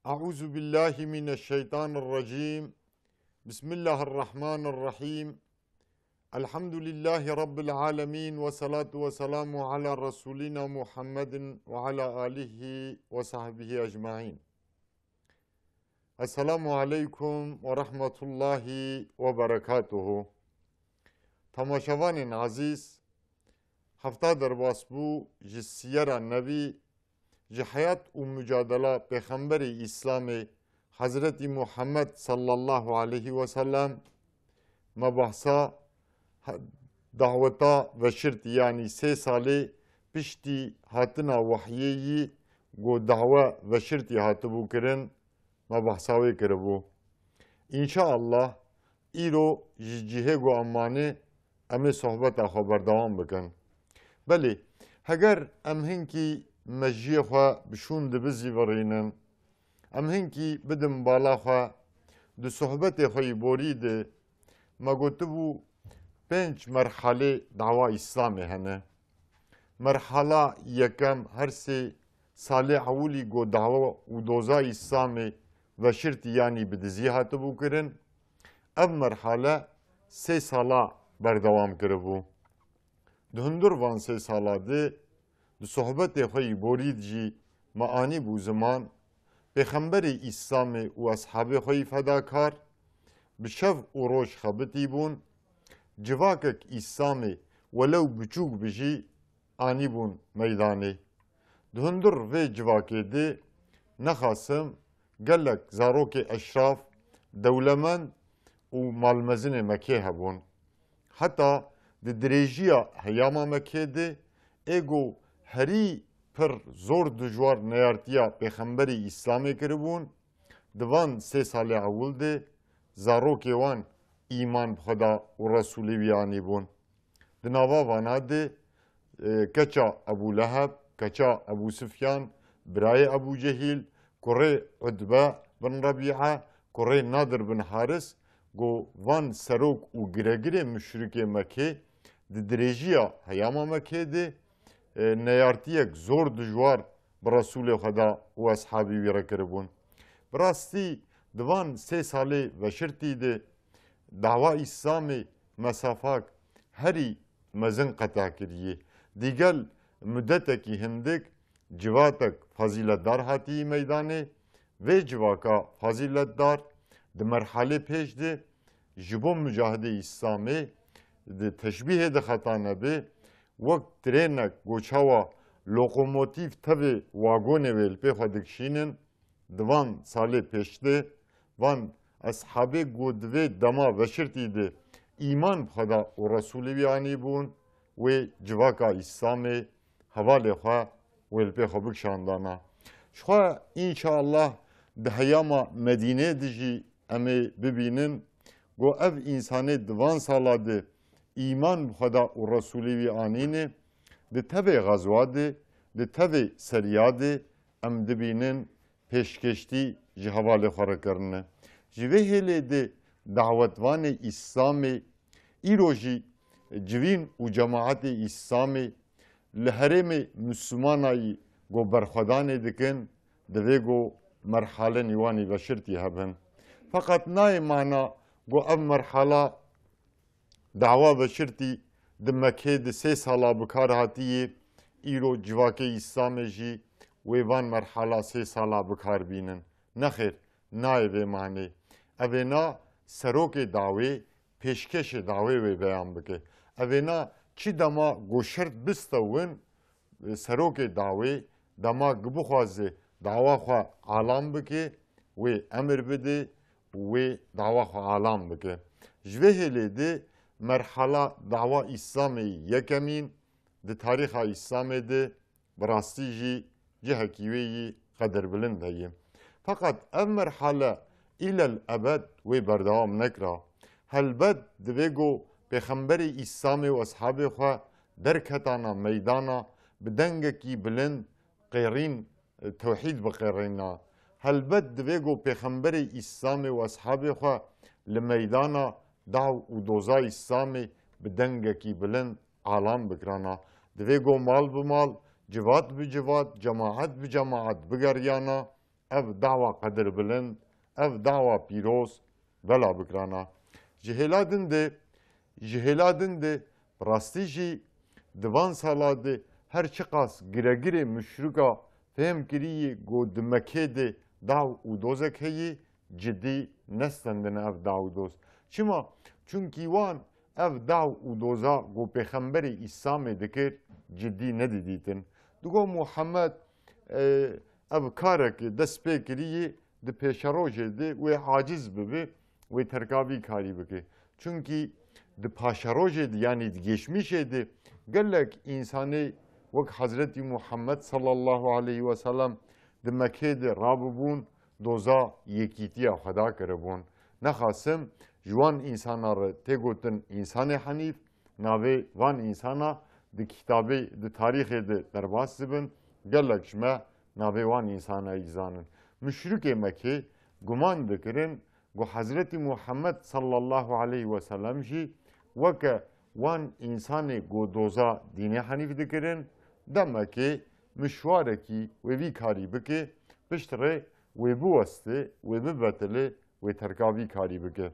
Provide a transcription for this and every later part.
أعوذ بالله من الشيطان الرجيم. بسم الله الرحمن الرحيم. الحمد لله رب العالمين والصلاة والسلام على رسولنا محمد وعلى آله وصحبه أجمعين. السلام عليكم ورحمة الله وبركاته. تماشاوان عزيز، هفته در باسبو جسير النبي جحيات ومجادلة بخمبر إسلام حضرت محمد صلى الله عليه وسلم مبحثا دعوتا و شرط يعني 3 ساله پشتی هاتنا وحیی گو دعوه و شرطی هاتبو کرن مبحثاوی کربو. انشاءالله ایرو جیه گو امانه امی صحبت خبر دوام بکن. بله هگر امهن کی مجیه خواه بشون دبزی ورینن، امهن کی بدم بالا خواه دو صحبت خواه بوری ده ما گوتبو 5 مرحله دعوه اسلامی هنه. مرحله یکم هر 3 سال اولی گو دعوه و دوزا اسلامی و شرط یعنی بدزی هاتبو کرن. اف مرحله 3 سالا بردوام کربو. دهندر وان 3 سالا ده دو صحبت خوی بورید جی معانی بو زمان پیغمبر اسلام و اصحاب خوی فداکار بشف و روش خبتی بون جواکک اسلامی ولو بچوک بجی آنی بون میدانه. دهندر و جواکی ده نخاسم گلک زاروک اشراف دولمن و مالمزن مکه هبون. حتی ده دریجیا هیاما مکه ده ایگو هری پر زور دجوار نیارتیا پیغمبری اسلامی کربون. دوان 3 سال اول ده زاروکی وان ایمان بخدا و رسولی بیانی بون. دناوا وانا ده کچا ابو لهب، کچا ابو سفیان، برای ابو جهیل، کره عدبه بن ربیعه، کره نادر بن حارس گو وان سروک و گرگره مشرک مکه ده دریجیا هیاما مکه ده نیارتیک زور دجوار برسول خدا و اصحابی ویرا کربون. براستی دوان 3 ساله و شرطی ده دعوه اسلامی مسافاک هری مزن قطع کریه. دیگل مدتکی هندک جواتک فضیلت دار هاتی میدانه و جواکا فضیلت دار ده مرحله پیش ده جبون مجاهده اسلامی ده تشبیه ده خطا نبه وقت ترینک گوچاوا لوکوموتیف تبه واگونه ویل پی خودکشینن دوان ساله پیشته وان اصحابه گودوه دما و شرطی ده ایمان خدا و رسولی بیانی بون و جواکا اسلامی حواله خواه ویل پی خودکشاندانا. شخوا انشاءالله ده هیاما مدینه دجی امی ببینن گو اف انسانه دوان ساله ده ایمان خدا و رسولی وی آنینه ده تبه غزواده ده تبه سریاده ام دبینن پیشکشتی جهواله خوره کرنه. جوه هلی ده دعوتوان اسلامی ایروژی جوین و جماعت اسلامی لحرم مسلمانایی گو برخودانه دکن دوه گو مرحله نیوانی و شرطی هبن. فقط نای معنا گو اب مرحله دعوه و شرطی ده مکه ده 3 سالا بکار هاتیه ایرو جواکه اسلامی جی ویوان مرحله 3 سالا بکار بینن. نخیر نای به معنی اوینا سروک دعوه پیشکش دعوه وی بیان بکه. اوینا چی دما گو شرط بستون سروک دعوه دما گبخوازه دعوه خواه عالم بکه و امر بده و دعوه خواه عالم بکه. جوه لیده مرحله دعوه اسلامی یکمین ده تاریخ اسلامی ده براستی جی جهکیوی قدر بلند هیم. فقط اف مرحله الى الابد و بردوام نکرا. هلبد دویگو پیغمبر اسلامی و اصحاب خواه درکتانا میدانا بدنگکی بلند قیرین توحید بقیرینا. هلبد دویگو پیغمبر اسلامی و اصحاب خواه لمیدانا دعو و دوزا اسلامی بدنگکی بلند عالم بکرانا. دویگو مال بمال جوات بجوات جماعت بجماعت بگریانا ev dava qedir bilind, ev dava pîroz vela bikrana. Ji hêladin de rastî jî di van sala de her çi qas giregirê müşrika fêm kirîyê got di Mekê de daw û dozek heye cidî nestendine ev daw û doz. Çima? Çünkü wan ev daw û doza got Pêxemberê İslamê dikir cidî nedidîtin. Digot Muhammed ev karekê dest pê kirîyê di pêşerojê de wê aciz bibe wê terkavî karî bike. Çünkü di paşerojê de yani di geçmişê de gelek insanê wek Hazretî Muhammed sallallahu aleyhi ve sellem di Mekê de rabibûn doza yekîtiya Xweda kiribûn. Nexwasim ji wan insana re tê gotin însanê henîf navê van însana di kitabê di tarîxê de derbas dibin gelek ji me navê wan însana îzanin. Müşrikê Mekê guman dikirin got Hazretî Muhammed sallallahu aleyhi ve sellem jî weke wan însanê got doza dînê henîf dikirin demekê mişwarekî wê vî karî bike piştre wê biweste wê bibetilê wê terkavî karî bike.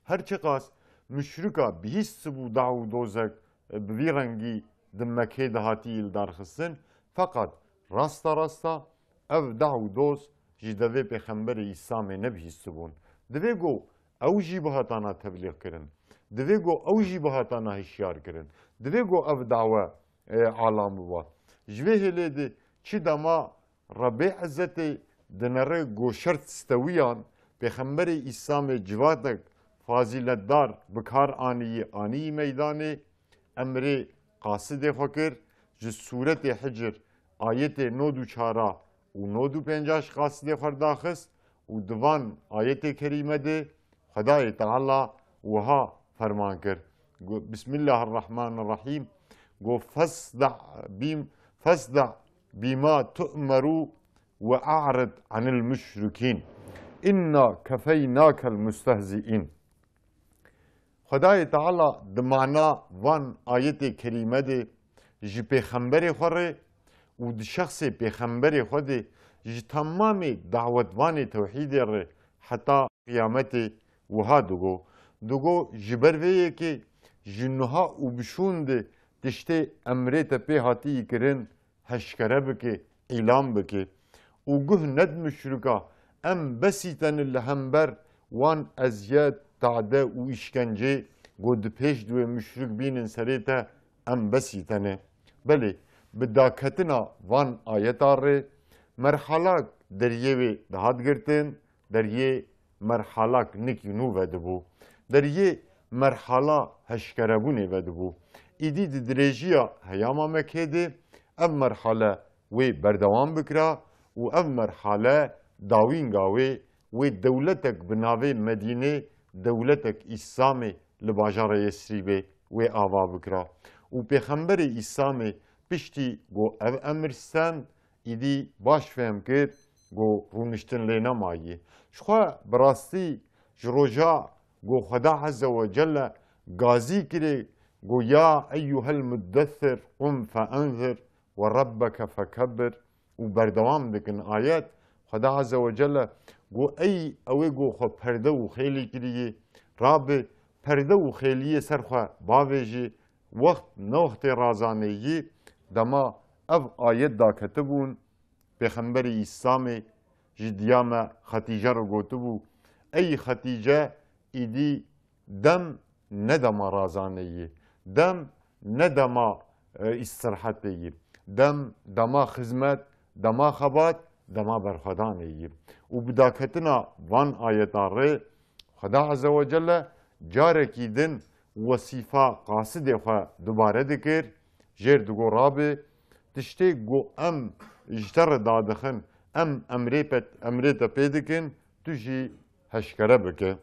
Her çi qas müşrika bihîst bû daw û dozek bi vî rengî di Mekê de hatî îldarxistin feqet rasta rasta ev daw û doz ji devê Pêxemberê İslamê nebihîstibûn. Divê got ew jî bihatana tebliğ kirin. Divê got ew jî bihatana hişyar kirin. Divê got ev dawe alam biba. Ji vê hêlê de çi dema Rebê Ezzetê di nere got şert stewiyan Pêxemberê İslamê civatek faziletdar bi kar anîyê anî meydanê emrê qasidê xwe kir ji sûretê Hicr ayetê nod û çara û nod û pêncaş qasidê xwe daxist û di van ayetê kerîme de Xwedayê Teala wiha ferman kir. Bismillahirrahmanirrahim got fesda bîma tu'merû ve a'rid anil müşrikîn. İnna kefeynakel müstehzi'in. Xwedayê Teala di mana van ayetê kerîme de ji Pêxemberê xwe re û di şexsê Pêxemberê xwe de ji temamê dawetvanê tewhîdê re heta qîyametê wiha digot. Digot ji ber vê yekê ji niha û bişûn de tiştê emrê te pê hatiyî kirin heşkere bike, îlam bike. û guh ned müşrika em besî tenin li hember wan eziyet, tade û îşkencê got di pêş divê müşrik bînin serê te em besî tene. Belê bi daketina van ayeta rê merhelak deryê wê dihat girtin, deryê merhelak nikî nû vedibû. Deryê merhala heşkerebûnê vedibû. Îdî di dirêjiya heyama Mekê de ev merhale wê berdewam bikira û ev merhale dawînga wê dewletek bi navê Medînê dewletek İslamê li bajara Yesrîbê wê ava bikira. û Pêxemberê İslamê piştî got ev emir stend îdî baş fêm kir got rûniştin lê nemayî. Ji xwe bi rastî ji roja got Xweda Ezze ve Celle gazî kirê got ya eyyuhel muddethir qum feenzir ve rabbeke fekebbir û berdewam dikin ayet. Xweda Ezze ve Celle got ey ew ê got xwe perde û xêlî kirîyê rabe perde û xêliyê ser xwe bavêjî wext ne wextê razaneyî dema ev ayet daketibûn Pêxemberê İslamê ji diya me Xetîce re gotibû ey Xetîce îdî dem ne dema razaneyî, dem ne dema îstirahetê yî, dem dema xizmet, dema xebat, dema berxwedanê yî. û bi daketina van ayeta rê Xweda Ezze ve Celle carekî din wesîfa qasidê xwe dubare dikir jêr digot rabe tiştê got em ji te re dadixin em emrê te pê dikin tu jî heşkere bike.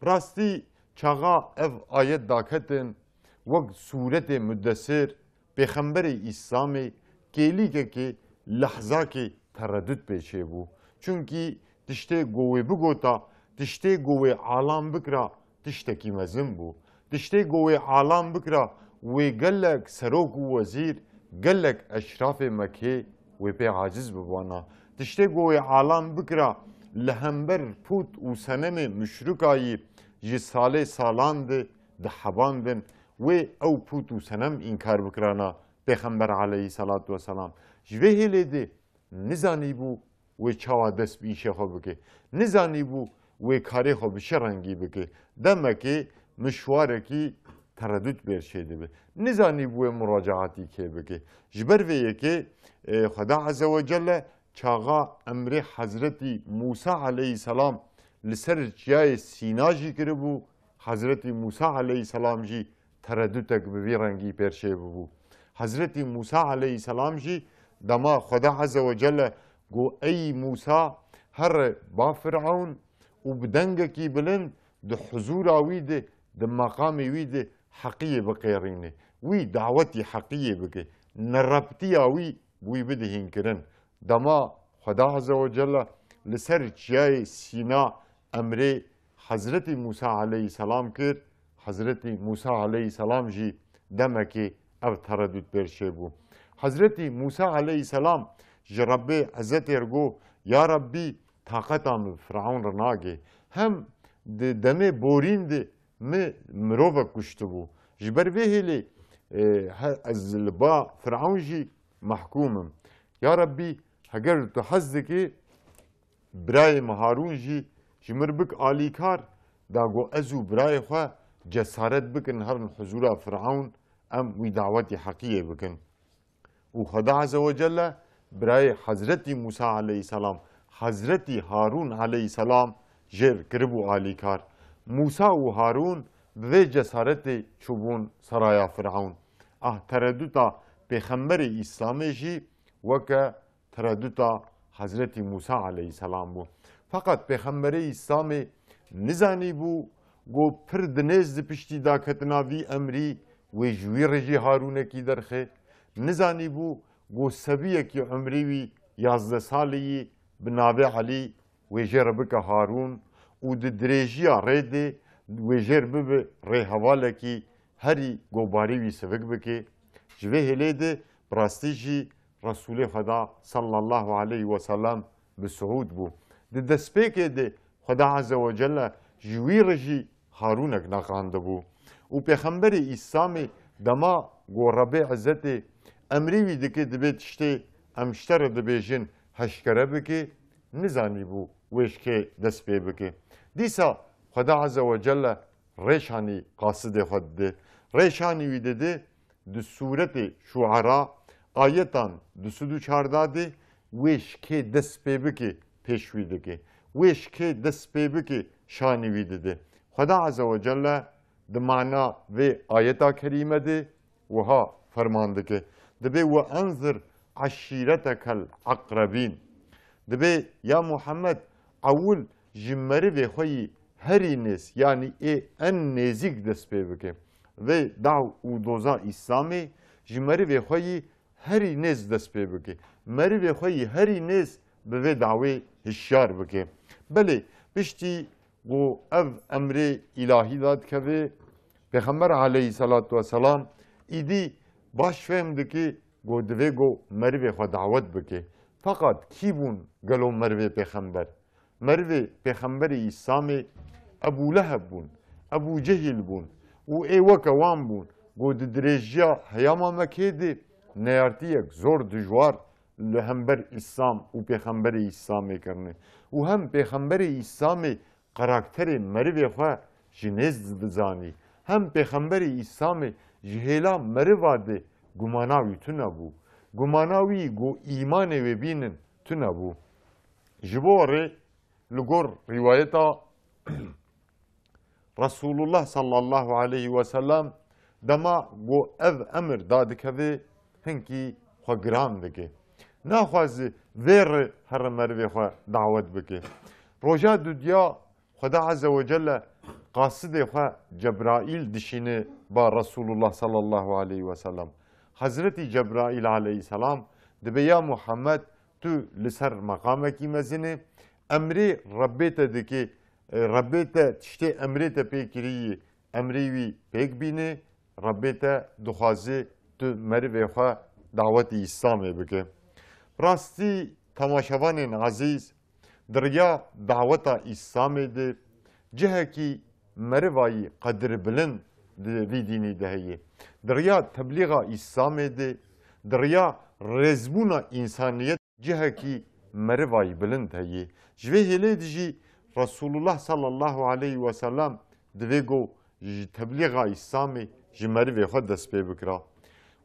Rastî çaxa ev ayet daketin wek sûretê Müddessir Pêxemberê İslamê kêlîkekê lehzakê tereddüt pêşê bû. Çünkü tiştê got wê bigota tiştê got wê alam bikira tiştekî mezin bû. Tiştê got wê alam bikira wê gelek serok û wezîr gelek eşrafê Mekê wê pê aciz bibana. تشته گوی عالم بکرا لهمبر پوت و سنم مشرکایی جی ساله سالان ده حباندن و او پوت و سنم انکار بکرانا پیغمبر علیه صلات و سلام جوه هلی ده نزانی بو و چاوا دست بیشه خو بکه نزانی بو و کاری خو بشه رنگی بکه دمکی مشواره کی تردد برشیده به نزانی بو مراجعاتی که بکه جبر ویه که خدا عز و جل چاغا امر حضرتی موسی علیه السلام لسر جای سینا جی کرده بو حضرتی موسی علیه السلام جی ترددک به رنگی پرشه بو حضرتی موسی علیه السلام جی دما خدا عز و جل گو ای موسی هر با فرعون و بدنگ کی بلند ده حضور آویده ده مقام ویده حقیه بقیرینه وی دعوتی حقیه بکه نربتی آوی بوی بدهین کرن دما خدا عز و جل لسر جای سینا امر حضرت موسی علیه السلام کرد حضرت موسی علیه السلام جی دمکی او تردد برشه بو حضرت موسی علیه السلام جرب عزت ارگو یا ربی طاقتم فرعون رناگه هم دمه بورین ده مروه کشته بو جبر ویهلی از لبا فرعون جی محکومم یا ربی اگر تو حزد که برای مهارون جی جمر بک آلیکار دا گو ازو برای خواه جسارت بکن هرن حضور فرعون ام وی دعوت حقیه بکن و خدا عز و جل برای حضرت موسی علیه السلام حضرت هارون علیه السلام جر کربو آلیکار موسی و هارون به جسارت چوبون سرایا فرعون ترددا پیغمبر اسلامی جی وکه ترددا حضرت موسی علیه السلام بو فقط پیغمبر اسلامی نزانی بو گو پر دنیز دی پشتی دا کتنا وی امری و جوی رجی هارونه کی درخه نزانی بو گو سبیه کی عمری وی 11 سالی بنابه علی و جربک هارون و د دریجیا ریده و جرب به ری حواله کی هری گوباری وی سبک بکه جوه هلیده براستیجی رسول خدا صلی الله علیه و سلم به سعود بو د دسپیکه ده خدا عز و جل جوی رجی هارونک نقانده بو و پیغمبر اسلامی دما گو رب عزت امری وی دکه دبیت شته امشتر دبیجن هشکره بکه نزانی بو ویش که دست پی بکه دیسا خدا عز و جل ریشانی قاصد خود ده ریشانی وی ده د صورت شعرا آیتان د سدو چارداده ویش که دست پی بکه پیشوی دکه ویش که دست پی بکه شانی وی ده خدا عز و جل د معنا و آیتا کریمه ده وها فرمانده که دبی و انظر عشیرتک الاقربین دبی یا محمد اول جمره و خوی هری نیست یعنی ان نزیک دست پی بکه و دعو و دوزا اسلامی جمره و خوی هری نیز دست پی بکه مری و خوی هری نیز به دعوی هشیار بکه بله پشتی و او امر الهی داد که پیغمبر علیه صلات و سلام ایدی باش فهمده که گو دوی گو مروی خود دعوت بکه فقط کی بون گلو مروی پیغمبر مروی پیغمبر اسلامی ابو لهب بون ابو جهل بون و ای وکوان بون گو درجیا هیاما مکیده نیارتیک زور دجوار لهمبر اسلام و پیغمبر اسلامی کرنه و هم پیغمبر اسلامی قراکتر مروی خواه جنیز بزانی هم پیغمبر اسلامی جهلا مرواده گماناوی تو نبو گماناوی گو ایمان و بینن تو نبو جبوره لگور روایتا رسول الله صلی الله علیه و سلم دما گو اv امر دادکوی هنکی خو گران بکه نخوازی ویر هر مروی خو دعوت بکه روژا دودیا خدا عز و جل قاصد خو جبرائیل دشینه با رسول الله صلی الله علیه و سلم حضرت جبرائیل علیه السلام دبی یا محمد تو لسر مقامکی مزنه امری ربیت دکی ربیت تشتی امریت پیکری امریوی پیک بینه ربیت دخوازی تو مروی خو دعوت اسلامی بکه راستی tamaşavanên azîz, diriya daweta İslamê de cihekî merivayî qedir bilind di vî dînî de heye. Diriya teblîğa İslamê de diriya rêzbûna însaniyet cihekî merivayî bilind heye. Ji vê hêlê de jî Resulullah sallallahu aleyhi ve sellem divê got ji teblîğa İslamê ji merivê xwe dest pê bikira.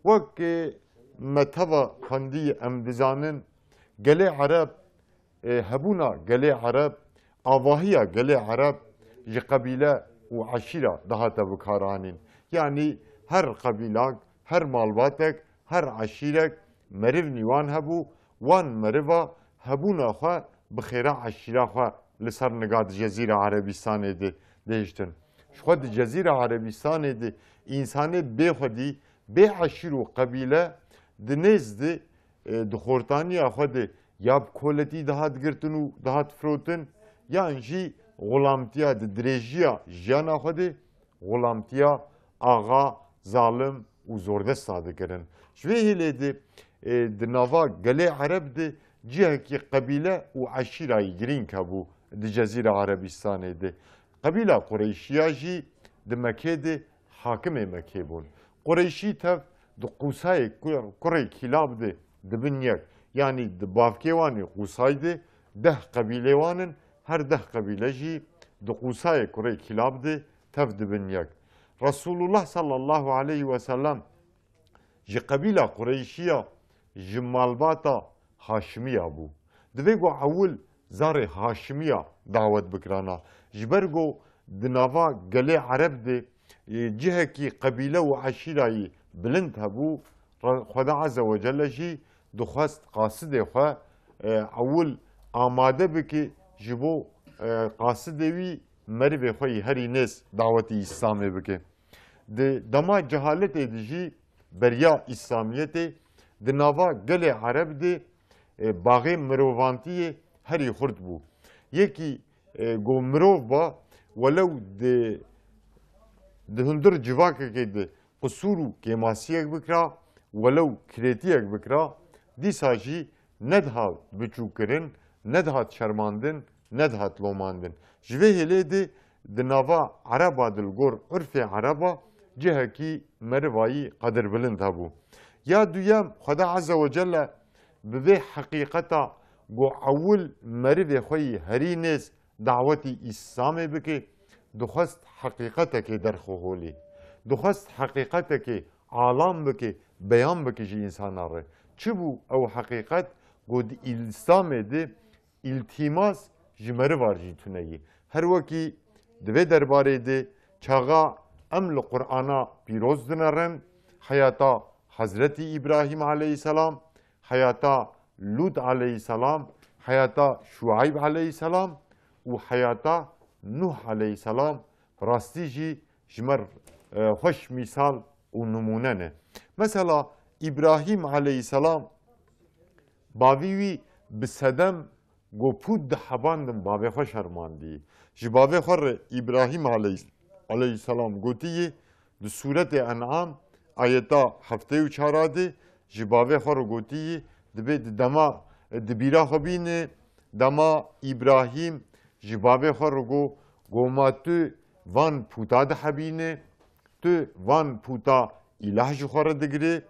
Wek metava xwendiyê em dizanin gelê Ereb hebûna gelê Ereb avahiya gelê Ereb ji qebîle û eşîra dihate bikaranîn. Yani her qebîlak, her malbatek, her eşîrek meriv nîwan hebû, wan meriva hebûna xwe bi xêra eşîra xwe li ser niga di Cezîra Erebistanê de değiştin. Ji xwe di Cezîra Erebistanê de însanê bêxwedî, bê eşîr û qebîle di nêz de di xortaniya xwe de ya bi koletî dihat girtin û dihat firotin yan jî gulamtiya di dirêjiya jiyana xwe de gulamtiya axa, zalim û zordesta dikirin. Ji vê hêlê de di nava gelê Ereb de cihekî qebîle û eşîrayî girîng hebû di Cezîra Erebistanê de. Qebîla Qureyşiya jî di Mekê de hakimê Mekê bûn. Qureyşî tev di Qusayê kurê Kîlab de dibin yek. Yani di bavkê wanê Qusay de 10 qebîlê wanin, her 10 qebîle jî di Qusayê kurê Kîlab de tev dibin yek. Resulullah sallallahu aleyhi ve sellem ji qebîla Qureyşiya ji malbata Haşimiya bû. Divê got ewil zarê Haşimiya dawet bikirana. Ji ber got di nava gelê Ereb de cihekî qebîle û eşîrayî bilind hebû, Xweda Azze ve Celle jî dixwest qasidê xwe ewil amade bike ji bo qasidê wî merivê xwe yî herî nêz dawetî İslamê bike. Di dema cehaletê de jî beriya İslamiyetê di nava gelê Ereb de baxê mirovantiyê herî xurt bû. Yekî got mirov ba welew di hundir civakekê de qusûr û kêmasiyek bikira, welew kirêtiyek bikira, dîsa jî nedihat biçûkirin, nedihat şermandin, nedihat lomandin. Ji vê hêlê de di nava Ereba dilgor urfê Ereba cihekî merivayî qedir bilind hebû. Ya duyem Xweda Azze ve Celle bi vê heqîqeta got ewil merivê xwe yî herî nêz dawetî İslamê bike, dixwest heqîqetekê derxweholî. Dixwest heqîqetekê alam bike, beyan bike ji însanan re. Çi bû ew heqîqet? Got di İslamê de îltîmas ji meriva jî tune yî. Her wekî di vê derbarê de çaxa em li Qur'ana pîroz dinerin, hayata Hazretî İbrahim aleyhisselam, hayata Lut aleyhisselam, hayata Şuayb aleyhisselam û hayata Nuh aleyhisselam rastî jî ji me xweş mîsal û numûne ne. Mesela İbrahim aleyhisselam bavî wî bi sedem got pût dihebandin bavê xwe şermandî. Ji bavê xwe re İbrahim aleyhisselam gotiye di sûretê En'am ayeta heftê û çara de ji bavê xwe re gotiye dibe di dema di bîra xwe bîne dema İbrahim ji bavê xwe re got ma tu van pûta dihebîne, tu van pûta îlah ji xwe re digirê,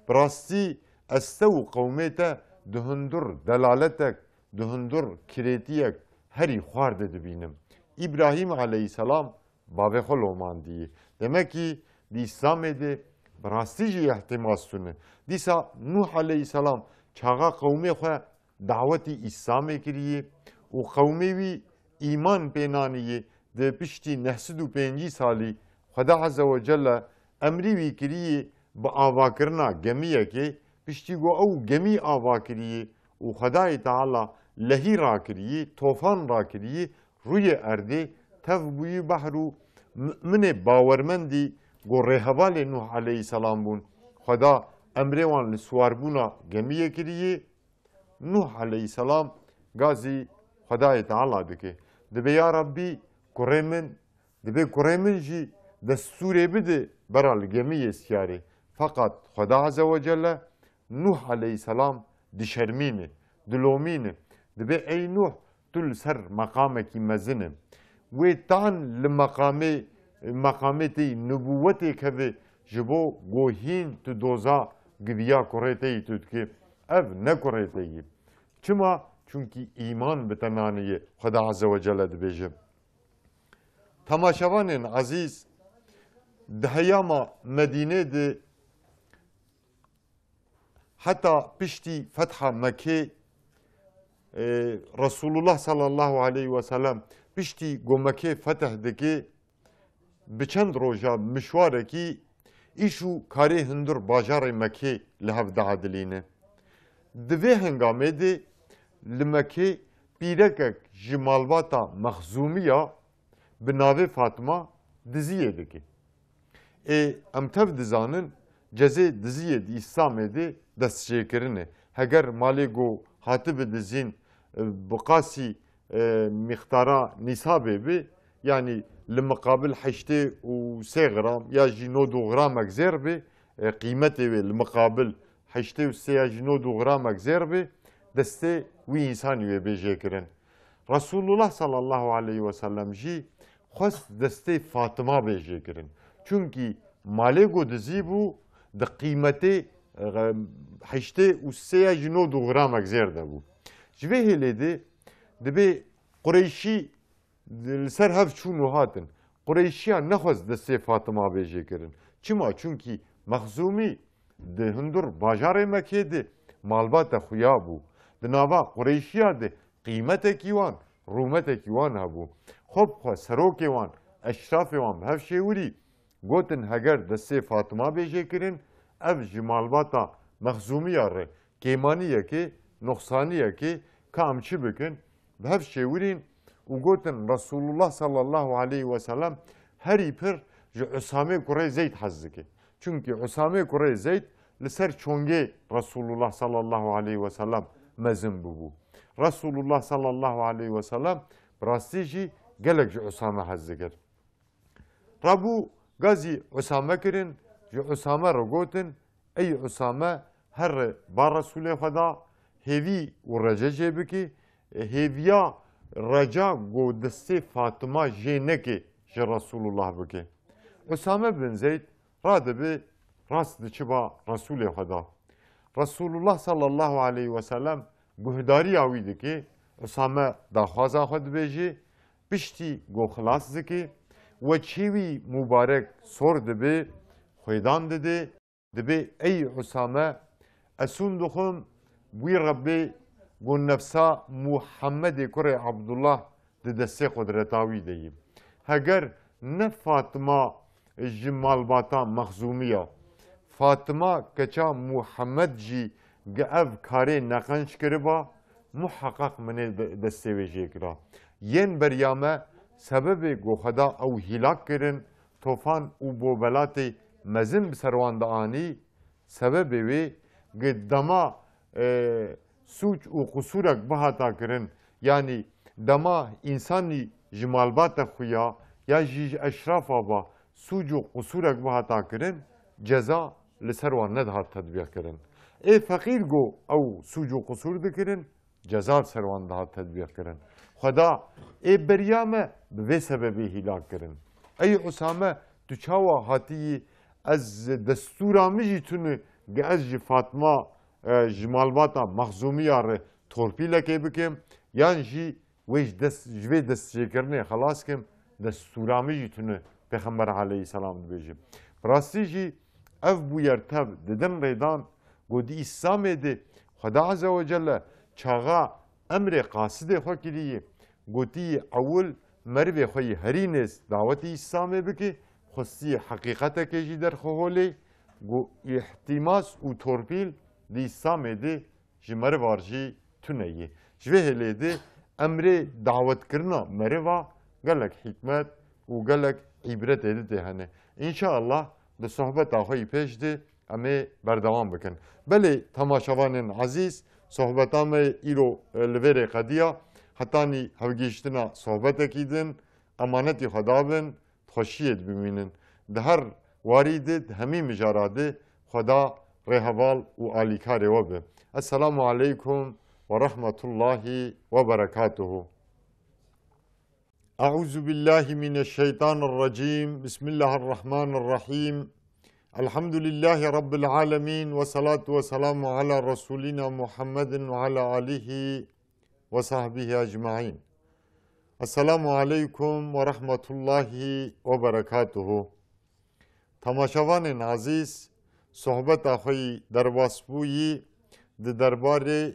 bi rastî ez te û qewmê te di hundir delaletek, di hundir kirêtiyek herî xwar de dibînim. İbrahim aleyhisselam bavê xwe lomandiye. Demek ki di İslamê de bi rastî jî ihtimas tune. Dîsa Nuh aleyhisselam çaxa qewmê xwe dawetî İslamê kiriye û qewmê wî îman pênaniye di piştî 905 salî Xweda Azze ve Celle emrî wî kiriye bi avakirina gemiyekê piştî got ew gemî ava kiriye û Xwedayê Teala lehî rakiriye, tofan rakiriye rûyê erdê tev bûyî behr û müminê bawermendî got rêhevalê Nuh aleyhisselam bûn. Xweda emrê wan li swarbûna gemiyê kiriye. Nuh aleyhisselam gazî Xwedayê Teala dike. Dibe ya Rabbî kurê min, dibe kurê min jî destûrê bide bera li gemiyê siyarê. Fakat Xweda Azze ve Celle Nuh aleyhisselam dişermîne. دلومين دبي أي نوح تل سر مقامك مزنم ويتان مقامتي نبوتي كذا جبو جوهين تدوزا قبيا كوريتي تدكي ev ne kureyteyim. Çıma çünkü iman betenaniye Xuda Azze ve Celle dibêje. Tamaşavanên aziz di heyama Medînê de heta piştî fetha Mekke Resulullah sallallahu aleyhi ve sellem piştî go Mekke fetih dike bi çend roja mişwarekî îşû karê hundir bajarê Mekke li hev diadilîne. Di vê hengamê de li Mekke pîrekek ji malbata Mexzûmiya bi navê Fatıma diziyê dike. Em tev dizanin cezê diziyê di İslamê de destçêkirin e. Heger malê got hatibe dizîn bi qasî mixtara nîsabê be yani li muqabil 83 gram ya jî 92 gramek zêr be qîmetê wê li muqabil 83 ya jî 92 gramek zêr be destê wî însanî wê bêjêkirin. Resulullah sallallahu aleyhi ve sellem jî xwest destê Fatıma bêjêkirin. Çünkü malê got dizî bû di qîmetê 83 ya jî 92 gramek zêr de bû. Ji vê hêlê de dibe Qureyşî li ser hev çûn û hatin. Qureyşiya nexwest destê Fatıma bêjêkirin. Çima? Çünkü Mexzûmî di hundir bajarê Mekkê de malbata xuya bû. Di nava Qureyşiya de qîmetekî wan, rûmetekî wan hebû. Xwe serokê wan, eşrafê wan bi hev şêwirî gotin heger destê Fatıma bêjêkirin, ev ji malbata Mexzûmiya re kêmaniyekê, noxsaniyekê ka em çi bikin bi hev şêwirîn û gotin Resulullah sallallahu aleyhi ve sellem herî pir ji Üsamê kurê Zeyd hez dike. Çünkü Üsamê kurê Zeyd li ser çongê Resulullah sallallahu aleyhi ve sellem mezin bûbû. Resulullah sallallahu aleyhi ve sellem bi rastî jî gelek ji Üsame hez dikir. Rabû gazî Üsame kirin, ji Üsame re gotin ey Üsame her ba Resulê Xweda hêvî û rece jê bikî, hêviya reca got destê Fatıma jê neke ji Resulullah bike. Üsame bin Zeyd radibe rast diçiba Resulê Xweda. Resulullah sallallahu aleyhi ve sellem guhdariya wî dike, Üsame daxwaza xwe dibêje, piştî got xilas dike ve çêwî mübarek sor dibe, xwêdan dide, dibe ey Üsame esûn dixwim wî Rebbê got nefsa Muhammedê kurê Abdullah di destê qudreta wî de yî. Heger ne Fatıma ji malbata Mexzûmiya, Fatıma keça Muhammed jî gi ev karê neqenc kiriba, muheqeq minê destê wê jê kira. Yên beriya me sebebê got Xweda ew hîlak kirin, tofan û bobelatê mezin bi ser wan de anî, sebebê wê gi dema suç û qusûrek bihata kirin, yani dema însanî ji malbata xuya ya jî ji eşrafa ba suç û qusûrek bihata kirin, ceza li ser wan nedihat tedbîq kirin. Feqîr got ew suç û qusûr dikirin, ceza li ser wan dihat tedbîq kirin. Xweda beriya me bi vê sebebê hîlak kirin. Ey Üsame tu çawa hatiyî ez destûra min jî tune gi ez ji Fatıma ji malbata Mexzûmiya re torpîlekê bikim yan jî wê ji vê destçêkirinê xelas kim destûra min jî tune Pêxember aleyhisselam dibêje. Bi rastî jî ev bûyer tev di din rêdan got di İslamê de Xweda Azze ve Celle çaxa emrê qasidê xwe kiriye, gotiye ewil merivê xwe yê herî nêz dawetî İslamê bike, xwestiye heqîqetekê jî derxwe holê, got îhtimas û torpîl di İslamê de ji merivar jî tune ye. Ji vê hêlê de emrê dawetkirina meriva gelek hikmet û gelek îbretê de tê hene. İnşallah di sohbeta xwe yî pêş de em ê berdewam bikin. Belê temaşevanên ezîz, sohbeta me îro li vêrê qediya, hetanî hevgîştina sohbetekî din, emanetî Xweda bin, xweşiyê dibimînin. Di her warî de di hemî mijara de Xweda rêheval û alîkarê we be. Esselamu aleykum ورحمة الله وبركاته. أعوذ بالله من الشيطان الرجيم. بسم الله الرحمن الرحيم. الحمد لله رب العالمين، والصلاة والسلام على رسولنا محمد وعلى آله وصحبه أجمعين. السلام عليكم ورحمة الله وبركاته. تماشاوان عزیز، صحبت آخوی در واسبویی در دربار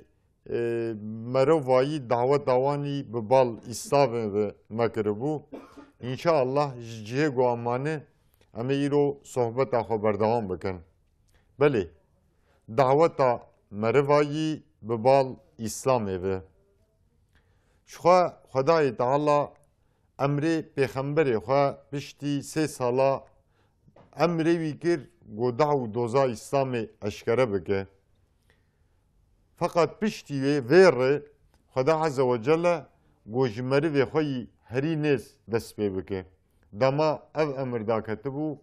مروایی دعوت آوانی به بال استاوه و مکربو. انشاءالله جه گو امانه اما ایرو صحبت آخو بردوام بکن. بله، دعوت مروایی به بال اسلامه و شخوا خدای تعالی امر پیغمبر خوا پشتی 3 ساله امری وی کر گو دعو دوزا اسلام اشکره بکه. فقط پشتی ویر خدا عز و جل گو جمری وی خوی هری نیز دست پی بکه. دما او امر دا کتبو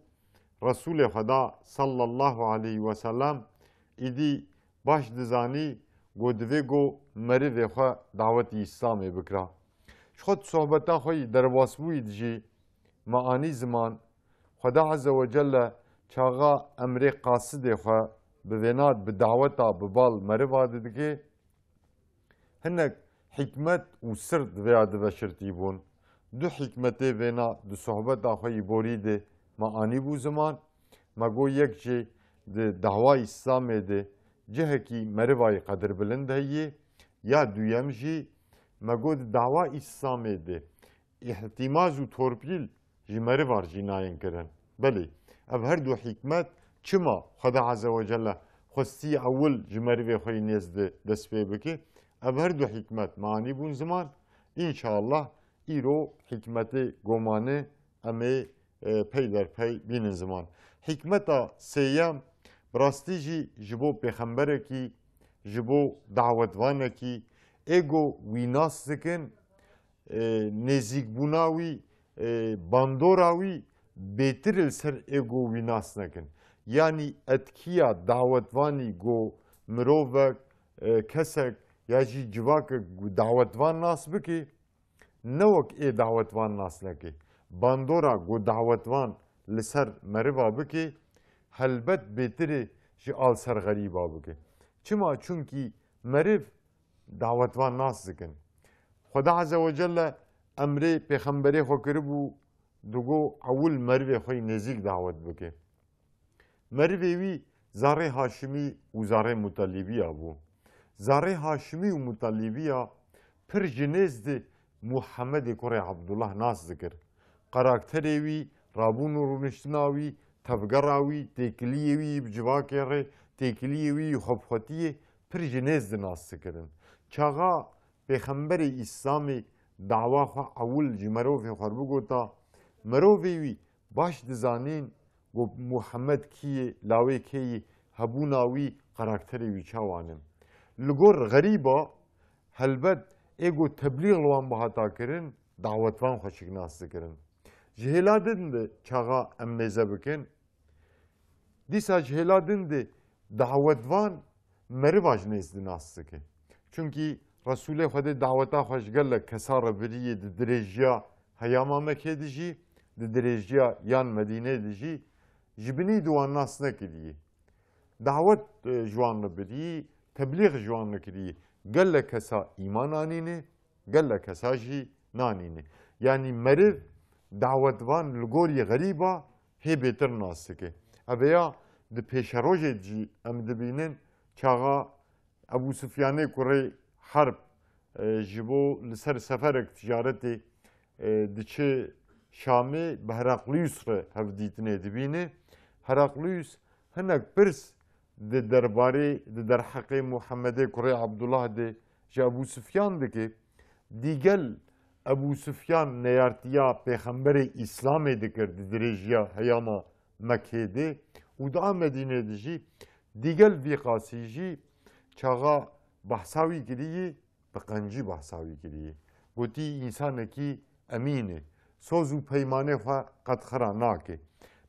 رسول خدا صلی الله علیه و سلم ایدی باش دزانی گو دوی گو مری وی خوا دعوت اسلام بکرا. خود صحبتا خوی در واسبوی دجی معانی زمان خدا عز و جل چاغا امر قاصد خوا بوینات بدعوتا ببال مروا ددگی هنک حکمت و سرد ویاد و شرطی بون. دو حکمت وینا دو صحبت آخوی بوری ده معانی بو زمان مگو یک جه ده دعوی اسلام ده جه کی مروای قدر بلند هیه یا دویم جه مگو ده دعوی اسلام ده احتماز و تورپیل جی مروار جیناین کرن. بله، اب هر دو حکمت چما خدا عز و جل خوستی اول جمروی خوی نیزد دست پی بکی. اب هر دو حکمت معنی بون زمان انشاءالله ایرو حکمت گمانه امی پی در پی بین زمان. حکمتا سیام براستی جبو پیغمبره کی جبو دعوتوانه کی ایگو ویناس دکن نزیک بوناوی باندوراوی بهتر سر ایگو ویناس نکن. یعنی اتکیا دعوتوانی گو مروفک کسک یا جی جواک دعوتوان ناس بکی نوک ای دعوتوان ناس نکی. باندورا گو دعوتوان لسر مروا بکی هلبت بهتره جی آل سر غریبا بکی. چما؟ چونکی مرف دعوتوان ناس دکن. خدا عز و جل امر پیغمبری خو کربو دوگو اول مروی خوی نزیک دعوت بکه. مروی وی زاره هاشمی و زاره مطلبی بو. زاره هاشمی و مطلبی پر جنیز ده محمد کره عبدالله ناس ذکر. قراکتری وی رابون و رونشتناوی تفگراوی تکلیوی بجواکی ره تکلیوی خبخطیه پر جنیز ده ناس ذکرن. چاقا پیغمبر اسلامی دعوا خوا اول جمروفی خوربو گوتا مروفی باش دزانین و محمد کیه لاوی کیه هبوناوی قراکتری وی چاوانم. لگور غریبا هلبت ایگو تبلیغ لوان بحاتا کرن دعوتوان خوشک ناس کرن. جهلادن ده چاقا امنیزه بکن. دیسا جهلادن ده دعوتوان مرواج نیزد ناس کن. چونکی رسول خود دعوتا خوشگل کسار بریه ده درجیا هیاما مکه دیجی ده درجیا یان مدینه دیجی جبنی دوان ناس نکریه. دعوت جوان بریه تبلیغ جوان نکریه. گل کسا ایمان آنینه گل کسا جی نانینه. یعنی مرد دعوتوان لگوری غریبا هی بهتر ناس که. اویا ده پیش روژه جی ام دبینن چاقا ابو سفیانه کره حرب جبو لسر سفرک تجارتی دچه شامی به هرقلیوس را هفدیتنه دبینه. هرقلیوس هنک پرس ده درباره ده در حق محمد کره عبدالله ده جا ابو سفیان ده که دیگل ابو سفیان نیارتیا پیغمبر اسلام ده کرد درجیا هیاما مکه ده و دا مدینه ده جی دیگل وی قاسی جی چاقا بحثاوی کریه بقنجی بحثاوی کریه. گوتی انسان کی امینه سوزو پیمانه خوا قد خرا ناکه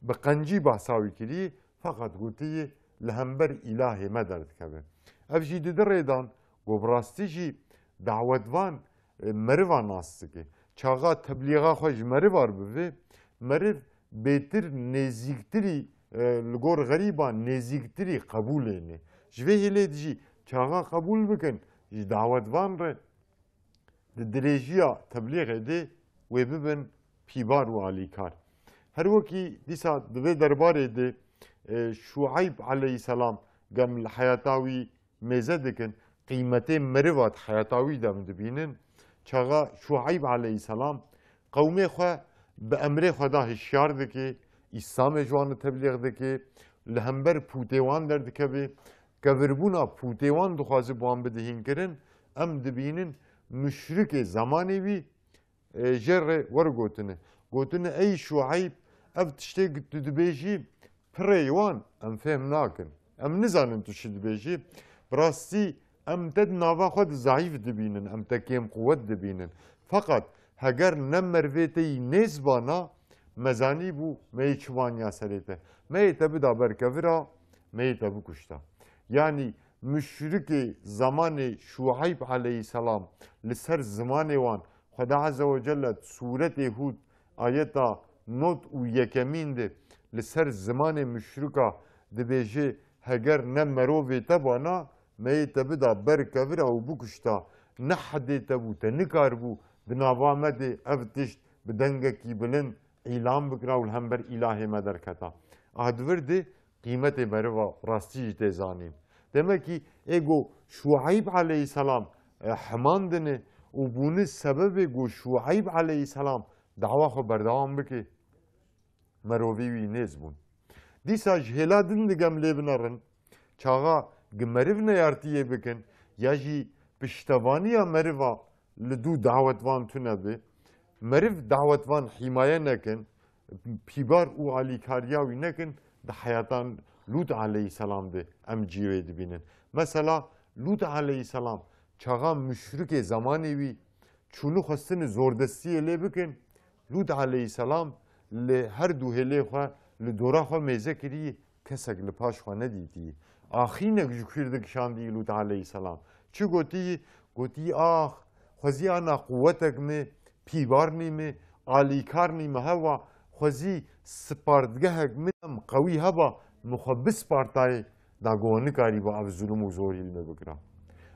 بقنجی بحثاوی کریه فقط گوتی لهمبر اله مدرد کبه. افجی ده دریدان گوبراستی جی دعوتوان مروان ناست که چاقا تبلیغا خوش مروار بوه مرو بهتر نزیکتری لگور غریبان نزیکتری قبول اینه جوه هلی دیجی چاقا قبول بکن دعوتوان ره درجیا تبلیغ ده و ببن پیبار و علیکار هر وکی دیسا دوه درباره ده شعیب علیه السلام قام الحياتاوي مزدكن قيمتين مروات حياتاوي دام دبينن چاغا شعيب عليه السلام قومي خو بأمر خدا هشيار دكي إسلام جوان تبليغ دكي لهمبر پوتيوان در دكبي كوربونا پوتيوان دخوازي بوان بدهين کرن ام دبينن مشرك زماني بي جر ورگوتنه گوتنه اي شعيب اف تشتي دبيجي پريوان ام فهم ناكن ام نزانن تو شد بيجي براستی ام تد ناوا خود ضعیف دبینن ام تکیم قوت دبینن فقط هگر نمرویتی نزبانا مزانی بو می چوانیا سریته می تبی دا برکورا می تبی کشتا yani müşrik zamanı Şuayb aleyhisselam لسر زمان وان خدا عز و جل سورة هود آیتا نوت و یکمین ده لسر زمان مشرکا دبیجه هگر نمروی تبانا می تبی دا برکورا و بکشتا نحدی تبو تنکار بو بناوامد افتشت بدنگکی بلند اعلام بکرا و هم بر اله مدرکتا آدور ده قیمت مروا راستی جده زانیم demek ki ego Şuayb aleyhisselam hemandını و bunun sebebi go Şuayb aleyhisselam dava haber devam beki merovi nezbun disa jheladın digam lebnarın çağa gmeriv ne yartiye bekin yaji piştavaniya merva لدو davetvan tunabi meriv davetvan himaye nekin pibar u alikariyavi nekin da hayatan Lut aleyhisselam'dı emcive dibinin. Mesela Lut aleyhisselam çağa müşrik zamanevi çunu xastını zordestiye le bikin Lut aleyhisselam le her du hele xwa le dora xwa meze kiri kesek le paş xwa ne didi. Axine jukirdik şandi Lut aleyhisselam. Çi goti ah xwazi ana kuvvetek mi pibarni mi alikarni mi hava xwazi spardgehek mi qawi hava مخبس پارتای داغونی کاری با اف ظلم و زور علم بکرا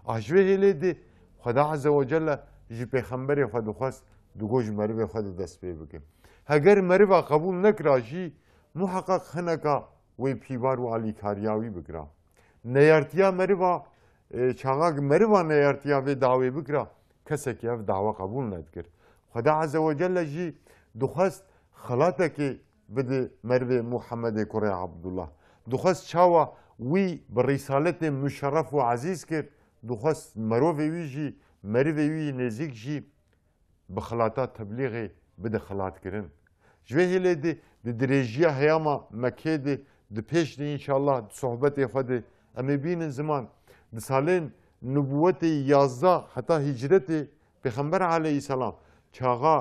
اجوه هلی دی خدا عز و جل جی پیغمبر خود خواست دوگوش مریو خود دست پی بکن اگر مریو قبول نکرا جی محقق خنکا وی پیوار و علی کاریاوی بکرا نیارتیا مریو چاگا مریو نیارتیا وی دعوی بکرا کسی که اف دعوه قبول ندکر خدا عز و جل جی دخواست خلاته که بده مروه محمد کره عبدالله دخواست چاوا وی برسالت مشرف و عزیز کرد دخواست مروه وی جی مروه وی نزیک جی بخلاتا تبلیغ بده خلات کرن جوه هلی ده درجیه هیاما مکه ده پیش ده انشاءالله صحبت خود امی بین زمان ده سالین نبوت 11 حتی هجرت پیغمبر علیه السلام چاغا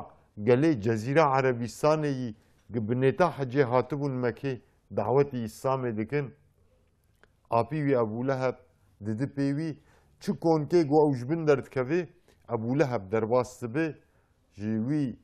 گله جزیره عربستانی بنتا حجه هاتبون مکه دعوت اسلام دکن آپی و ابو لهب دید پیوی چه کنکه گو اوجبن درد کوی ابو لهب در واسطه به جوی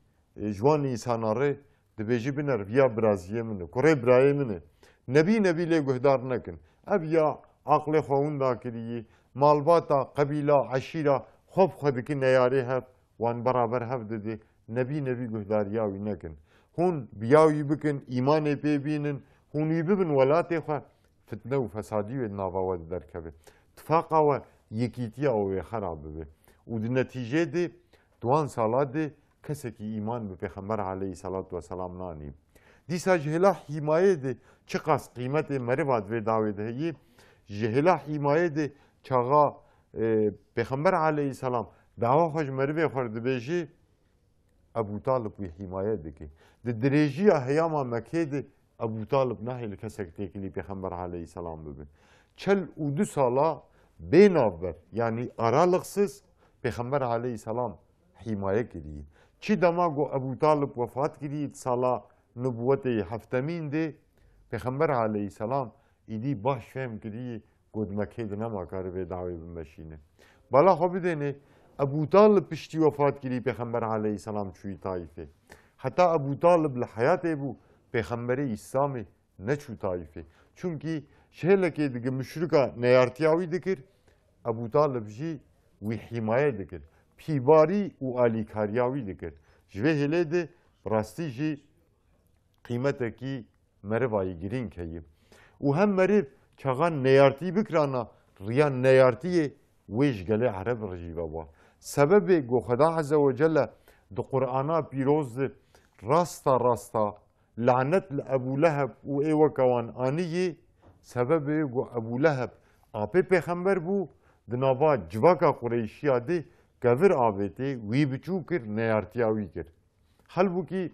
جوان انساناره دبیجی بنر بیا برازیه منه کره برای منه نبی لی گهدار نکن اب یا عقل خواهون دا کریه مالباتا قبیله عشیره خوب خودکی نیاره هف وان برابر هف دده نبی گهداریاوی نکن هون بیاوی بکن ایمان پی بینن هونی ببین ولاتی خوا فتنه و فسادی و ناواود در کبه اتفاقا و یکیتی او خراب به و دی نتیجه دی دوان سالات دی کسی که ایمان به پیغمبر علیه صلات و سلام نانیم دیسا جهلا حمایه دی چقاس قیمت مرواد و داوی دهی جهلا حمایه دی چاقا پیغمبر علیه سلام دعوا خوش مروی خورد بیجی ابو طالب وی حمایه دکی د درجی احیاما مکه دی ابو طالب نهی کسک تکلی پیغمبر علیه السلام ببین 42 سالا بین آور یعنی aralıksız پیغمبر علیه السلام حمایه کردی چی دماغو ابو طالب وفات کردی سالا نبوت هفتمین دی پیغمبر علیه السلام ایدی باش فهم کردی گود مکه دی نما کاره به دعوی بمشینه بالا خو بدنه ابو طالب پشتی وفات کری پیغمبر علیه السلام چوی طایفه حتی ابو طالب لحیات ابو پیغمبر اسلام نه چو طایفه چونکی شهله که دیگه مشرکا نیارتیاوی دکر ابو طالب جی وی حمایه دکر پیباری و آلیکاریاوی دکر جوه هله ده براستی جی قیمته کی مربایی گرین کهیم و هم مرب چغان نیارتی بکرانا ریان نیارتیه ویش گله عرب رجیبه با سبب گو خدا عز و جل دو قرآنا پیروز راستا راستا لعنت لأبو لهب و ای وکوان آنیه سبب گو ابو لهب آپی پیغمبر بو دناوا جواکا قریشیا ده گفر آبیتی وی بچو کر نیارتیاوی کر حل بو کی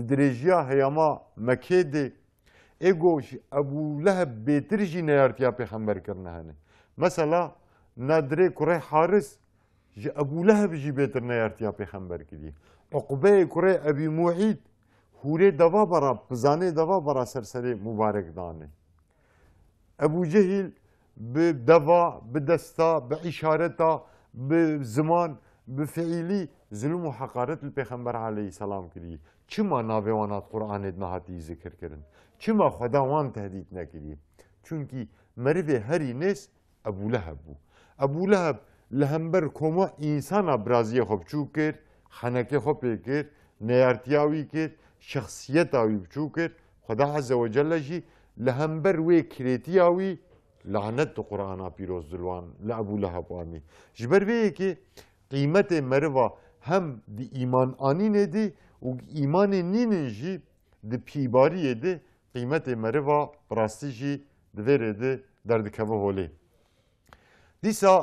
درجیا هیاما مکه ده ایگوش ابو لهب بهتر جی نیارتیا پیغمبر کرنه هنه مثلا نادره کره حارس جی ابو لهب جی بهتر نیارتیا پیغمبر کردی عقبه کره ابی موحید هوره دوا برا بزانه دوا برا سرسره مبارک دانه ابو جهل بدوا بدستا باشارتا بزمان بفعلی ظلم و حقارت الپیغمبر علیه السلام کردی چما ناویوانات قرآن نهاتی ذکر کردن چما خداوان تهدید نکردی چونکی مرد هری نس ابو لهب بو ابو لهب لهمبر کما انسان برازی خوب چو کرد خنکه خوب کرد نیارتیاوی کرد شخصیت آوی بچو کرد خدا عز و جل جی لهمبر وی کریتیاوی لعنت قرآن پیروز دلوان لابو لهب آنی جبر وی که قیمت مروا هم دی ایمان آنی ندی و ایمان نینن جی دی پیباری دی قیمت مروا براستی جی دوره دی دردکوه هولی دیسا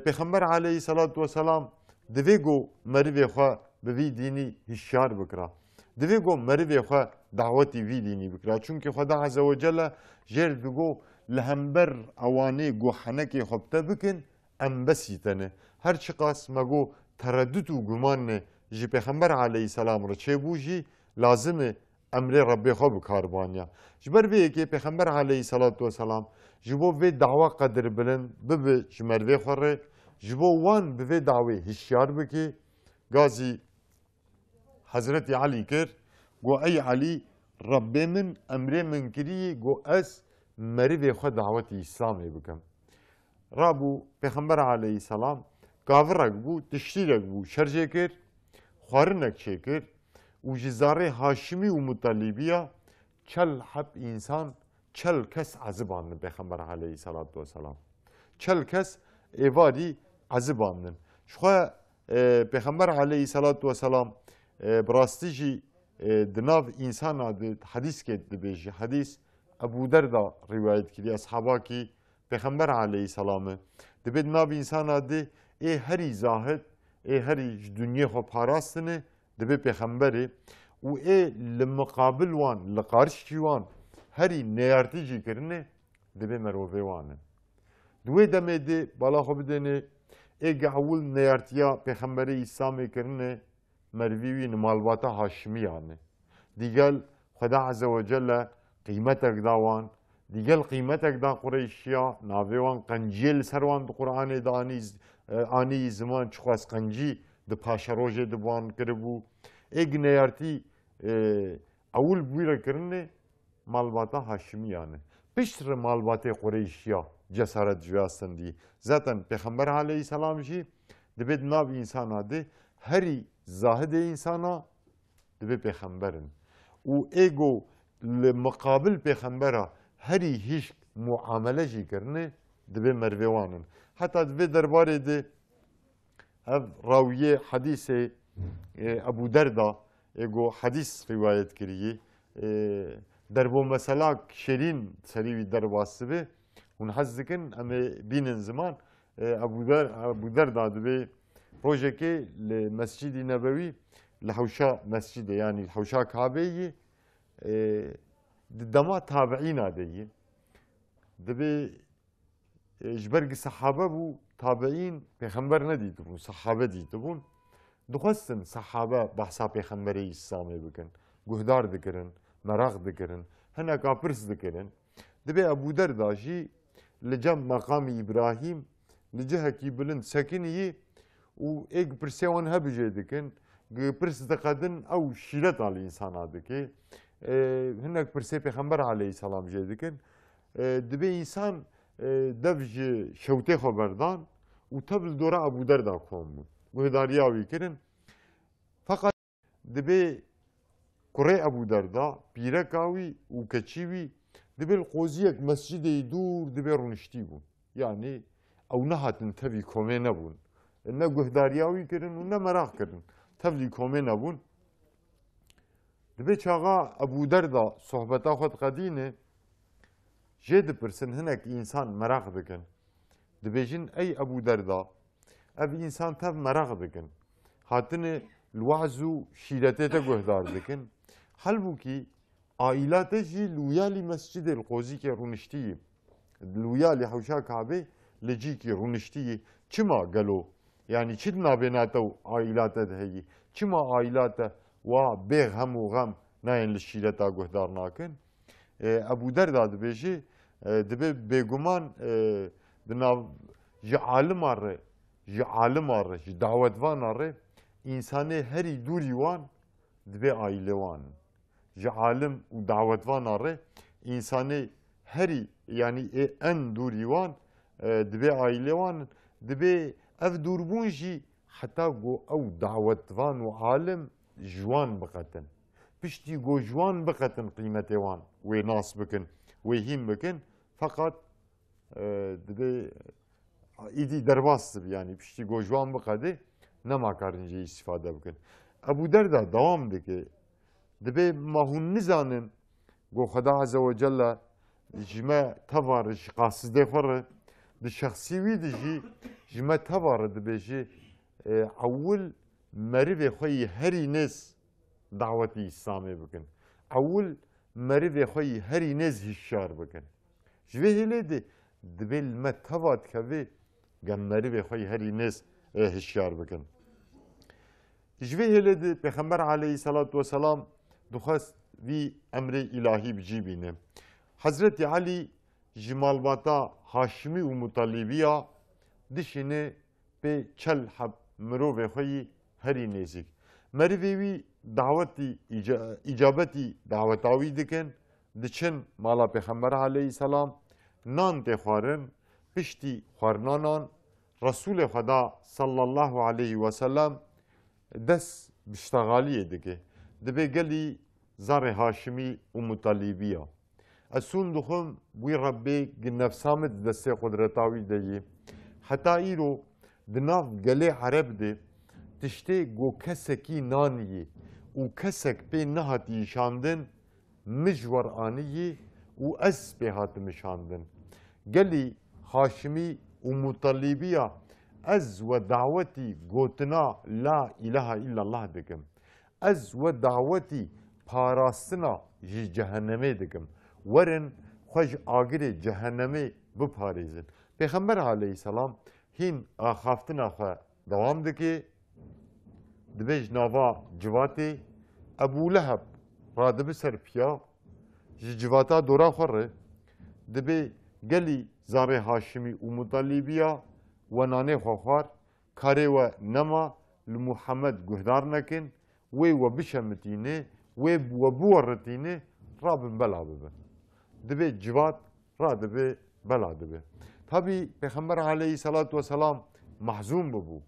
پیغمبر علیه السلام دوی گو مروی خواه به وی دینی هشیار بکرا دوی گو مروی خواه دعوتی وی دینی بکرا چونکه خدا عز و جل جر بگو لهمبر اوانه گو حنکی خبته بکن ام بسیتنه هر چی قاس مگو تردد و گمان جی پیغمبر علیه السلام را چه بوجی لازمه امر ربی خواه بکاربانیا جبر وی که پیغمبر علیه السلام جبو وی دعوه قدر بلند ببه جمروی خوره جبو وان به دعوه هشیار بکی گازی حضرت علی کر گو ای علی ربی من امر من کری گو اس مروی خود دعوت اسلامی بکم رابو پیغمبر علیه السلام کافرک بو تشتیرک بو شرجه کر خوارنک چه کر و جزاره هاشمی و مطالبیه چل حب انسان چل کس عذبانن پیغمبر علیه السلام چل کس ایواری عذبانن شخوا پیغمبر علیه السلام براستی جی دناو انسان حدیث که دبیجی حدیث ابو دردا روایت کردی اصحابا کی پیغمبر علیه السلام دبید ناو انسان دی ای هری زاهد ای هری دنیا خو پاراستنه دبی پیغمبری و ای لمقابل وان لقارش وان هری نیارتی جی کرنه دبی مروفه وانه دوی دمه دی بالا خو بدنه ای گعول نیارتیا پیغمبری اسلامی کرنه مرویوی نمالباتا هاشمیانه دیگل خدا عز و جل قیمتک داوان دیگل قیمتک دا قریشیا ناویوان قنجیل سروان دو قرآن دا آنی زمان چخواست قنجی د پاشروژه دبوان کربو اگ نیارتی اول بویره کرنه مالباتا هاشمیانه پشتر مالباتا قریشیا جسارت جواستن دی zaten پیغمبر علیه السلام جی دبید ناو انسان ده هری زاهد insana dibe peygamberin. U ego li muqabil peygambera herî hişk muamele jî kirine dibe mervewanin. Heta dibe derbarê de ev rawiyê hadîsê Ebu Derda ego hadîs rivayet kiriye derbo mesela şerîn serî wî derbas be hûn hez dikin em ê bînin ziman Ebu Derda dibe projeke li Mescid-i Nebevi li hewşa mescide yani hewşa Kabe'yê dema tabiîna de ye dibe ji ber sahabe bû tabiîn pêxember nedîtibûn sahabe dîtibûn dixwestin sahabe behsa pêxemberê İslamê bikin guhdar dikirin meraq dikirin hineka pirs dikirin dibe Ebu Derda jî li cem maqamî İbrahîm لجهكي بلند سكني وإيك برسيوان هبجي دكن برس دقدن أو شيلت على الإنسان هذاكي هناك برسي بيخمر عليه السلام جي دكن دبي إنسان دفج شوتي خبردان وتبل دورا أبو دردا كوم وهدارياوي كرن فقط دبي كوري أبو دردا بيركاوي وكتشيوي دبي القوزيك مسجد يدور دبي رونشتي بون يعني أو نهاتن تبي كومين بون نه گهداریاوی کردن و نه مراق کردن تفلی کومه نبون دبی چاقا ابو دردا صحبتا خود قدینه جد پرسن هنک انسان مراق دکن دبیجن ای ابو دردا اب انسان تف مراق دکن هاتن الوعظ و شیرته تا گهدار دکن حل بو کی عائلات جی لویالی مسجد القوزی که رونشتی لویالی حوشا کعبه لجی که رونشتی چما گلو يعني شدنا بيناته عائلاته هي كما عائلاته وبيغ هم وغم ناين للشيلة قهدار ناكن ابو درداد بيجي دبي بيغمان دنا عالم اره عالم اره دعوت وان اره انساني هري دوري وان دبي عائله وان عالم ودعوت وان اره انساني هري يعني ان دوري وان دبي عائله وان دبي اف دوربون جي حتى جو او دعوت وان وعالم جوان بقتن بشتي جو جوان بقتن قيمته وان وي ناس بكن وي هيم بكن فقط دبي ايدي درباس يعني بشتي جو جوان بقدي نما كارنجي استفاده بكن ابو دردا دوام دكي دبي ما هو نزانن جو خدا عز وجل جما تفارش قاصد خر الشخصيوي دجي جما تبارد بيجي اول مريض خوي هري ناس دعوتي اسلامي بكن اول مريض خوي هري ناس هشار بكن جوي هلدي دبل ما تباد كبي جم مريض خوي هري ناس هشار بكن جوي هلدي پیغمبر عليه الصلاه والسلام دخس في امر الهي بجيبينه حضرت علي جمال باتا هاشمي ومطالبيا دشينه به چل حب مرو خوي هري نزيك مريوي دعوتي اجابتي دعوتاوي دكن دچن مالا پیغمبر عليه السلام نان تخوارن پشتي خورنانان رسول خدا صلى الله عليه وسلم دس بشتغاليه دكه دبي قالي زار هاشمي ومطالبيا اسون دخم وي ربي نفسامت دسته قدرتاوي دي حتى ايرو دناف قلي عرب دي تشتي جو كسكي ناني وكسك بين نهاتي شاندن مجور آني وأس بهات مشاندن قالي هاشمي ومطالبيا أز ودعوتي قوتنا لا إله إلا الله دكم أز ودعوتي باراستنا جي جهنمي دكم ورن خوش آگر جهنمی بپاریزن پیغمبر علیه السلام هین آخافتنا خواه دوام دکی دبیج ناوا جواتی ابو لهب را دبی سر پیا جواتا دورا خوره دبی گلی زار هاشمی و مطالبیا و نانه خوار کاری و نما لمحمد گهدار نکن وی و بشمتینه وی و بورتینه رابن بلا ببن دبي جوات را دبي بلا دبي طبي پیغمبر عليه الصلاة والسلام محزون ببو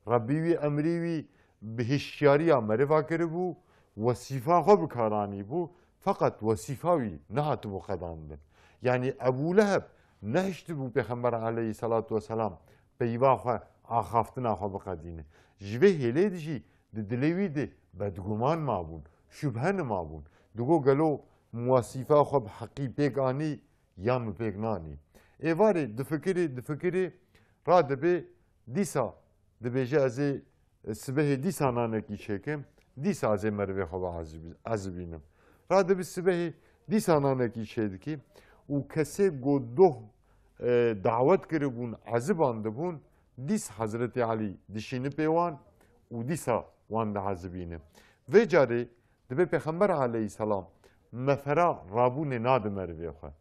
ربيوي امريوي بهشياريا مرفا كربو وصفا خو بكاراني بو فقط وصفاوي نهاتبو قداندن يعني ابو لهب نهشتبو پیغمبر عليه الصلاة والسلام بيوا خو آخافتنا خو بقدينه جوه هلي دجي دلوي دي بدگمان مابون شبهن مابون دگو گلو مواسیفه خوب حقی پیک آنی یا مپیک نانی ایواری دفکری را دبی دیسا دبی جه از سبه دیسا نانکی شکم دیسا از مروی خوب عزبینم را دبی سبه دیسا نانکی شدکی و کسی گوده دعوت کربون عزبان دبون دیس حضرت علی دشینه پیوان و دیسا وان ده عزبینم و جاری دبی پیغمبر علیه السلام مفرا رابون ناد مروی خواه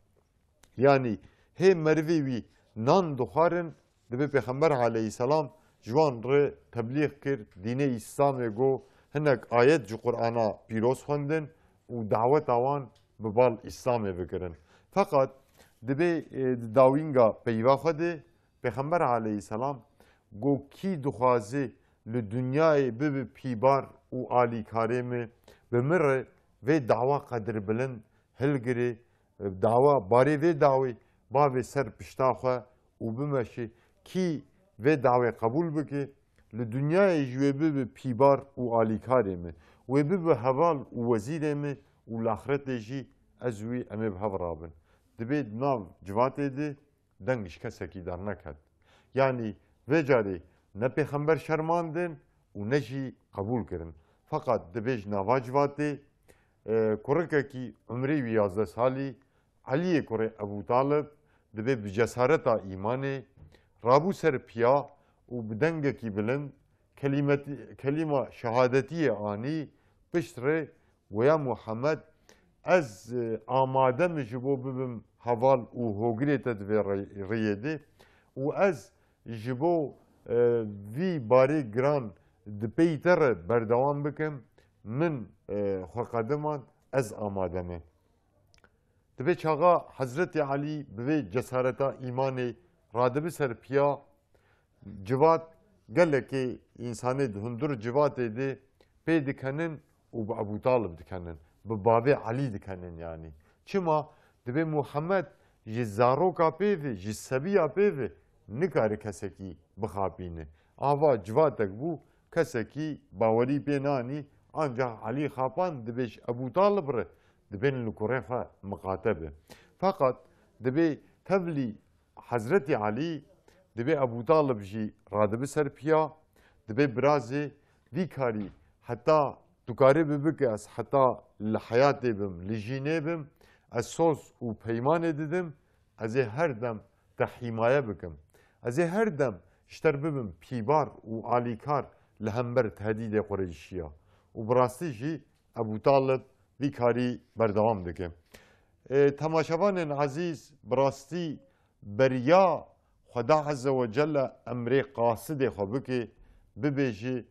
يعني هي مروي وي نان دخارن دبی پیغمبر علیه السلام جوان ر تبلیغ کرد دین اسلام گو هنک آیت جو قرآن پیروز خوندن و دعوت آوان ببال اسلام بکرن فقط دبی داوینگا پیوا خده پیغمبر علیه السلام گو کی دخوازه لدنیای بب پیبار و عالی کاری می بمره و دعوا قدر بلند هلگری دعوا باری و دعوی با و سر پشتاخه و بمشی کی و دعوی قبول بکی لدنیای جوی بب پیبار و عالی کاری می و بب حوال و وزیر می و لاخرت جی ازوی امی به هورابن دبید ناو جواته دی دنگش کسی کی در نکد یعنی و جاری نه پیغمبر شرماندن و نه جی قبول کردن فقط دبیج ناوا جواته کرکه کی عمری 11 سالی علی کره ابو طالب دبی بجسارتا ایمانه رابو سر پیا و بدنگه کی بلند کلمه شهادتی آنی پشتره ویا محمد از آماده مجبو ببم حوال و هوگری تدویر ریده و از جبو وی باری گران دپیتر بردوام بکم من خقدمان از آماده مه دبی چاقا حضرت علی به جسارتا ایمانی رادب سر پیا جوات گله که انسانی هندور جوات ایده پی دکنن و به ابو طالب دکنن به باب علی دکنن یعنی چما دبی محمد جزارو کا پیوی جسبیا پیوی نکاره کسی کی بخابینه آوا جواتک بو کسی کی باوری پینانی ancak Ali Xapan dibeş Ebu Talib re dibin li Kureyxa mukatabe. Fakat dibe tevli Hazreti Ali dibe Ebu Talib jî radibi ser piya dibe birazê vî karî heta tu karî bibike ez heta li hayatê bim li jînê bim ez soz û peymanê didim ez ê her dem te hîmaye bikim ez ê her dem ji ter bibim pîbar û alîkar li hember tehdîdê Qureyşiya. و براستی جی ابو طالب وی کاری بردوام دکه تماشاوان عزیز براستی بریا خدا عز و جل امر قاصد خو که ببیجی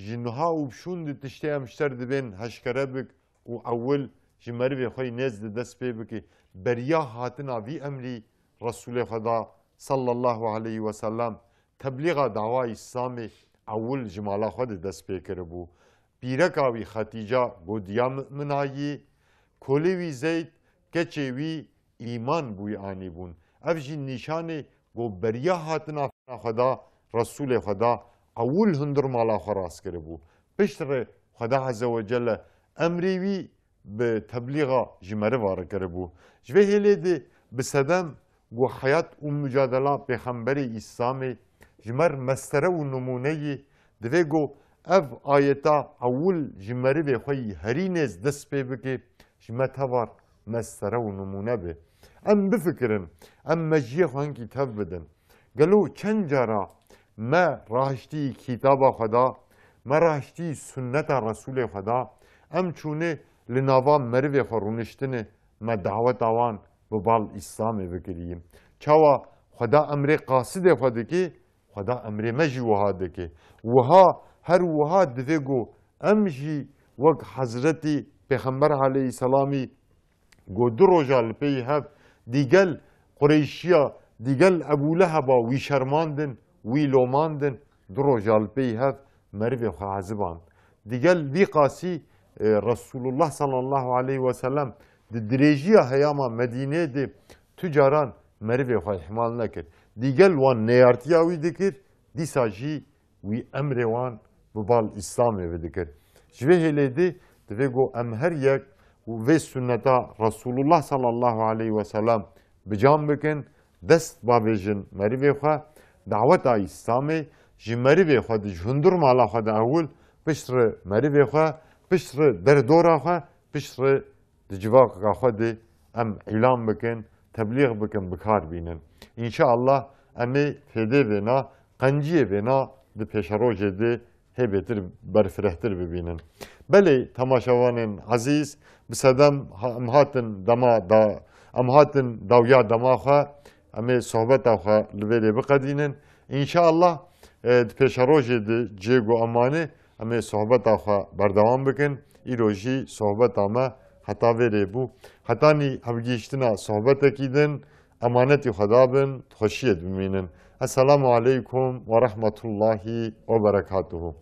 جنها و بشون تشتی امشتر دبین هشکره بک و اول جمروی خوی نزد دست پی بکی بریا هاتنا وی امری رسول خدا صلی الله علیه و سلم تبلیغ دعوای اسلامی اول جمالا خود دست پی کربو پیرکاوی خدیجه گودیا منایی کلیوی زید کچوی ایمان بوی آنی بون افجی نشانه گو بریا هاتنا خدا رسول خدا اول هندر مالا خراس کرده بو پشتر خدا عز و جل امریوی به تبلیغ جمره واره کرده بو جوه هلی ده بسدم گو حیات و مجادله پیغمبری اسلامی جمر مستره و نمونه دوه گو اف آیتا اول جمری به خوی هرینز دست پی بکی جمتوار مستره و نمونه به ام بفکرن ام مجیه خوان کتاب بدن گلو چند جارا ما راهشتی کتاب خدا ما راهشتی سنت رسول خدا ام چونه لناوا مروی خورونشتنه ما دعوت آوان ببال اسلام بکریم چاوا خدا امر قاصد خدا که خدا امر مجوها دکه وها هر وها دفگو امجی وقت حضرتی پیغمبر علیه السلامی گو دو روزا لپی هف دیگل قریشیا دیگل ابو لهبا وی شرماندن وی لوماندن دو روزا لپی هف مروی خازبان دیگل وی قاسی رسول الله صلی الله علیه و سلم درجیا هیاما مدینه ده تجاران مروی خو احمال نکرد دیگل وان نیارتیاوی دکر دیساجی وی امر وان ببال اسلامی ودکر جوه هلیدی دوگو ام هر یک و سنتا رسول الله صلی الله علیه و سلم بجام بکن دست بابجن مریوی خوا دعوت اسلامی جی مریوی خوا دی جهندر مالا خوا دا اول پشتر مریوی خوا پشتر در دورا خوا پشتر دی جواق خوا دی ام اعلام بکن تبلیغ بکن بکار بینن انشاءالله امی فیده بنا قنجیه بنا دی پیشروجه دی هبتر برفرهتر ببینن بله تماشاوان عزیز بسدم امهاتن دما دا امهاتن داویا دما خوا امی صحبت خوا لبیل بقدینن İnşallah peşarojê di cêgo amanê em ê sohbeta xwe berdewam bikin. Îro jî sohbeta me heta vê bû. Hetanî hevgîştina sohbetekî din emanetî xwe dabin, xweşiyê bimînin. Esselamu aleykum ve rahmetullahi ve berekatuhu.